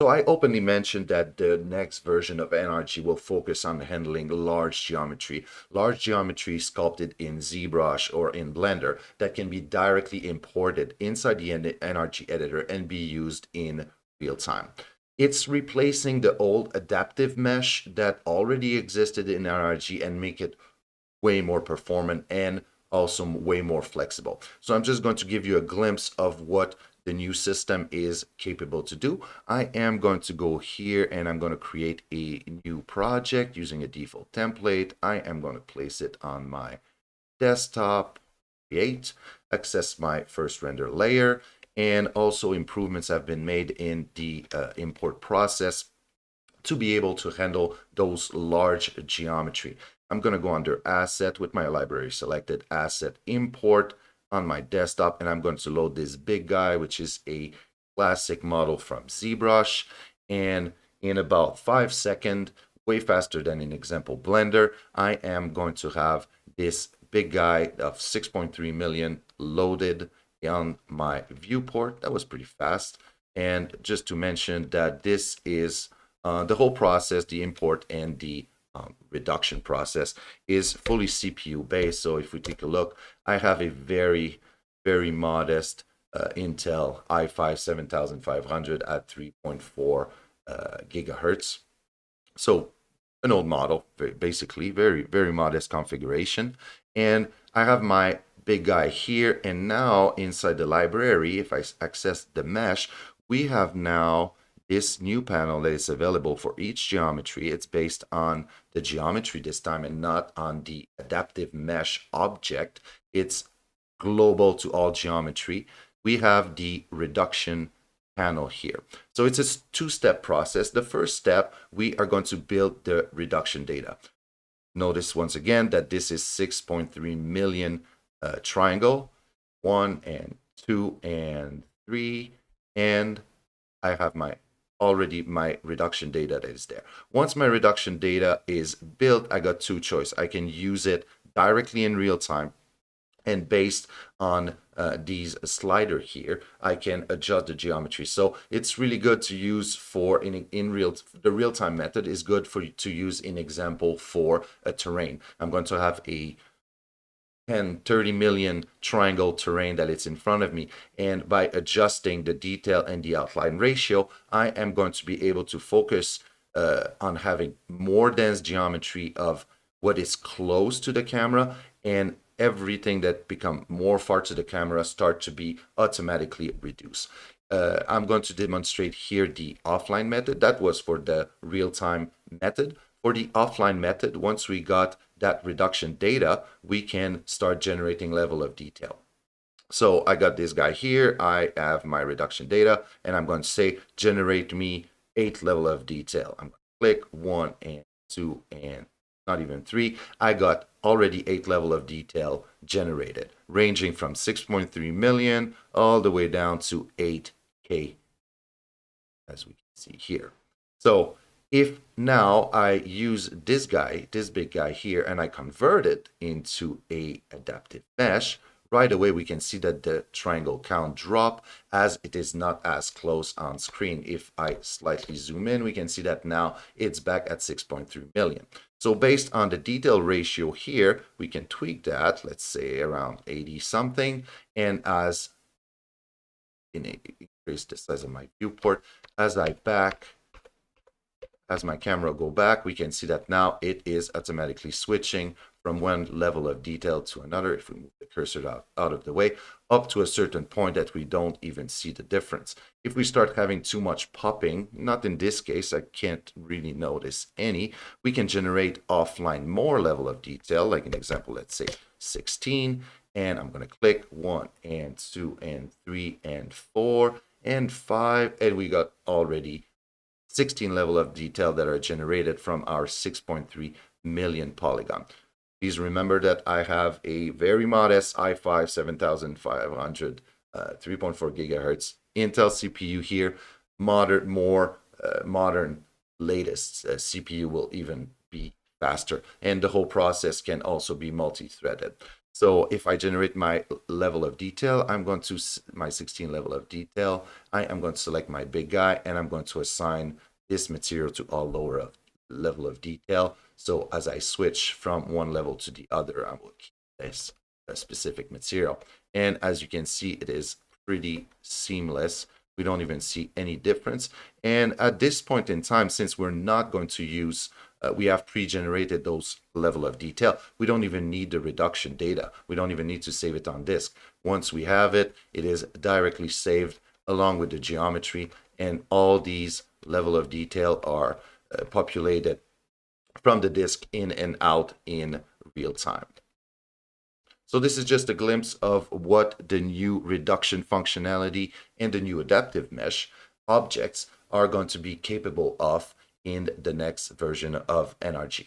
So I openly mentioned that the next version of NRG will focus on handling large geometry sculpted in ZBrush or in Blender that can be directly imported inside the NRG editor and be used in real time. It's replacing the old adaptive mesh that already existed in NRG and make it way more performant and also way more flexible. So I'm just going to give you a glimpse of what the new system is capable to do. I am going to go here and I'm going to create a new project using a default template. I am going to place it on my desktop, create, access my first render layer, and also improvements have been made in the import process to be able to handle those large geometry. I'm going to go under asset with my library selected, asset import on my desktop, and I'm going to load this big guy, which is a classic model from ZBrush. And in about 5 seconds, way faster than in example Blender, I am going to have this big guy of 6.3 million loaded on my viewport. That was pretty fast. And just to mention that this is the whole process, the import and the reduction process, is fully CPU based. So if we take a look, I have a very, very modest Intel i5 7500 at 3.4 gigahertz. So an old model, basically, very, very modest configuration. And I have my big guy here. And now inside the library, if I access the mesh, we have now this new panel that is available for each geometry. It's based on the geometry this time and not on the adaptive mesh object. It's global to all geometry. We have the reduction panel here. So it's a two-step process. The first step, we are going to build the reduction data. Notice once again that this is 6.3 million triangle, 1 and 2 and 3, and I have already my reduction data that is there. Once my reduction data is built, I got two choices. I can use it directly in real time, and based on these slider here, I can adjust the geometry. So it's really good to use for the real-time method is good for to use in example for a terrain. I'm going to have a 10, 30 million triangle terrain that it's in front of me. And by adjusting the detail and the outline ratio, I am going to be able to focus on having more dense geometry of what is close to the camera, and everything that become more far to the camera start to be automatically reduced. I'm going to demonstrate here the offline method. That was for the real-time method. For the offline method, once we got that reduction data, we can start generating level of detail. So I got this guy here. I have my reduction data, and I'm going to say, generate me 8 level of detail. I'm going to click 1 and 2 and not even 3. I got already 8 level of detail generated, ranging from 6.3 million all the way down to 8K, as we can see here. So if now I use this guy, this big guy here, and I convert it into a adaptive mesh, right away we can see that the triangle count drop as it is not as close on screen. If I slightly zoom in, we can see that now it's back at 6.3 million. So based on the detail ratio here, we can tweak that, let's say around 80 something, and as increase the size of my viewport, as my camera go back, we can see that now it is automatically switching from one level of detail to another. If we move the cursor out of the way, up to a certain point that we don't even see the difference. If we start having too much popping, not in this case, I can't really notice any, we can generate offline more level of detail, like an example, let's say 16, and I'm going to click 1 and 2 and 3 and 4 and 5, and we got already 16 level of detail that are generated from our 6.3 million polygon. Please remember that I have a very modest i5 7500 3.4 gigahertz Intel CPU here. More modern, latest CPU will even be faster, and the whole process can also be multi-threaded. So if I generate my level of detail, I'm going to my 16 level of detail. I am going to select my big guy and I'm going to assign this material to all lower level of detail. So as I switch from one level to the other, I will keep this specific material. And as you can see, it is pretty seamless. We don't even see any difference. And at this point in time, since we're not going to use we have pre-generated those level of detail. We don't even need the reduction data. We don't even need to save it on disk. Once we have it, it is directly saved along with the geometry, and all these level of detail are populated from the disk in and out in real time. So this is just a glimpse of what the new reduction functionality and the new adaptive mesh objects are going to be capable of in the next version of NRG.